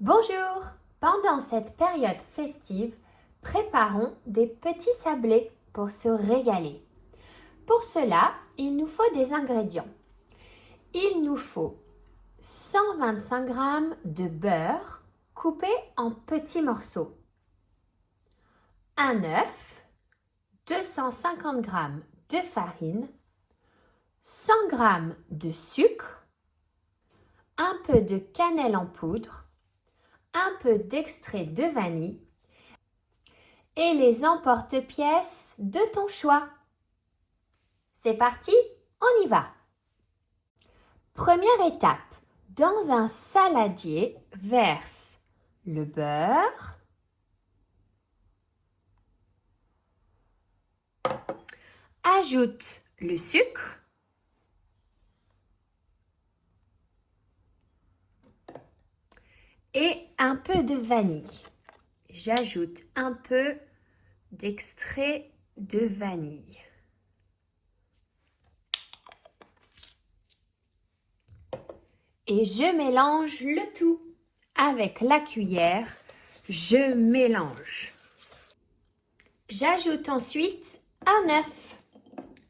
Bonjour! Pendant cette période festive, préparons des petits sablés pour se régaler. Pour cela, il nous faut des ingrédients. Il nous faut 125 g de beurre coupé en petits morceaux, un œuf, 250 g de farine, 100 g de sucre, un peu de cannelle en poudre, un peu d'extrait de vanille et les emporte-pièces de ton choix. C'est parti, on y va! Première étape, dans un saladier, verse le beurre, ajoute le sucre, et un peu de vanille. J'ajoute un peu d'extrait de vanille. Et je mélange le tout. Avec la cuillère, je mélange. J'ajoute ensuite un œuf.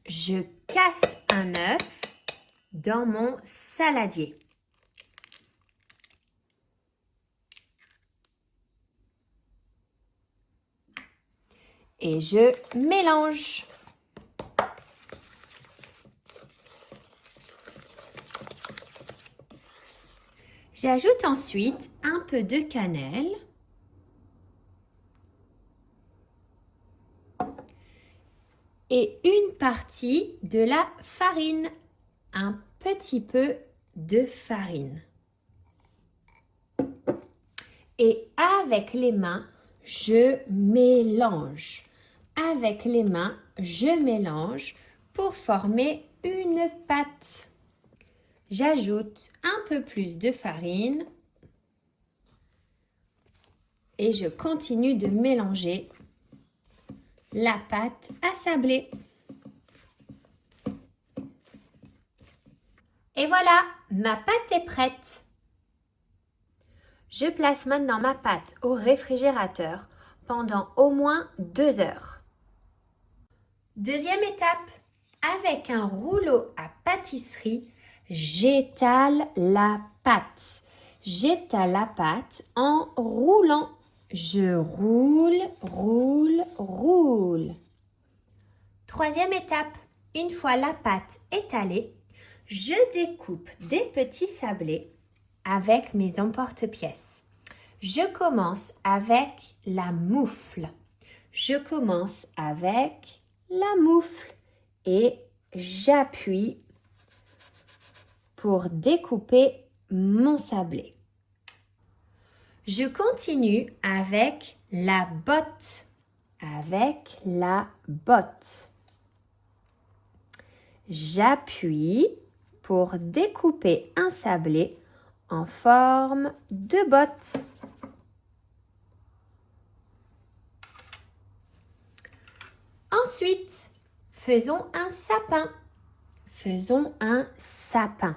Je casse un œuf dans mon saladier. Et je mélange. J'ajoute ensuite un peu de cannelle et une partie de la farine, un petit peu de farine. Et avec les mains, je mélange. Avec les mains, je mélange pour former une pâte. J'ajoute un peu plus de farine et je continue de mélanger la pâte à sabler. Et voilà, ma pâte est prête. Je place maintenant ma pâte au réfrigérateur pendant au moins 2 heures. Deuxième étape, avec un rouleau à pâtisserie, j'étale la pâte. J'étale la pâte en roulant. Je roule, roule, roule. Troisième étape, une fois la pâte étalée, je découpe des petits sablés avec mes emporte-pièces. Je commence avec la moufle. Je commence avec la moufle et j'appuie pour découper mon sablé. Je continue avec la botte. Avec la botte. J'appuie pour découper un sablé en forme de botte. Ensuite, faisons un sapin. Faisons un sapin.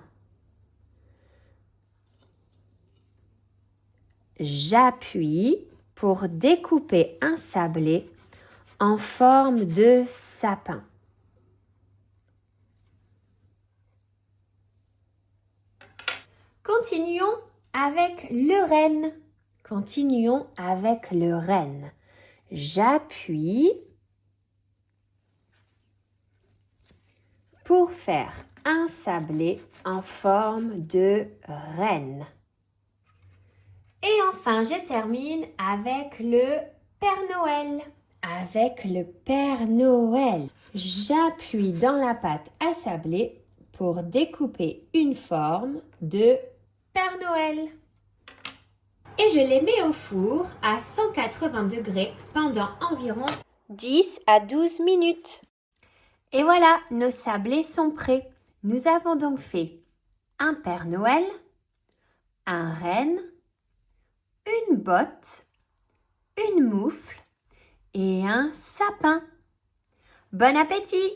J'appuie pour découper un sablé en forme de sapin. Continuons avec le renne. Continuons avec le renne. J'appuie pour faire un sablé en forme de renne. Et enfin, je termine avec le Père Noël. Avec le Père Noël, j'appuie dans la pâte à sabler pour découper une forme de Père Noël. Et je les mets au four à 180 degrés pendant environ 10 à 12 minutes. Et voilà, nos sablés sont prêts. Nous avons donc fait un Père Noël, un renne, une botte, une moufle et un sapin. Bon appétit!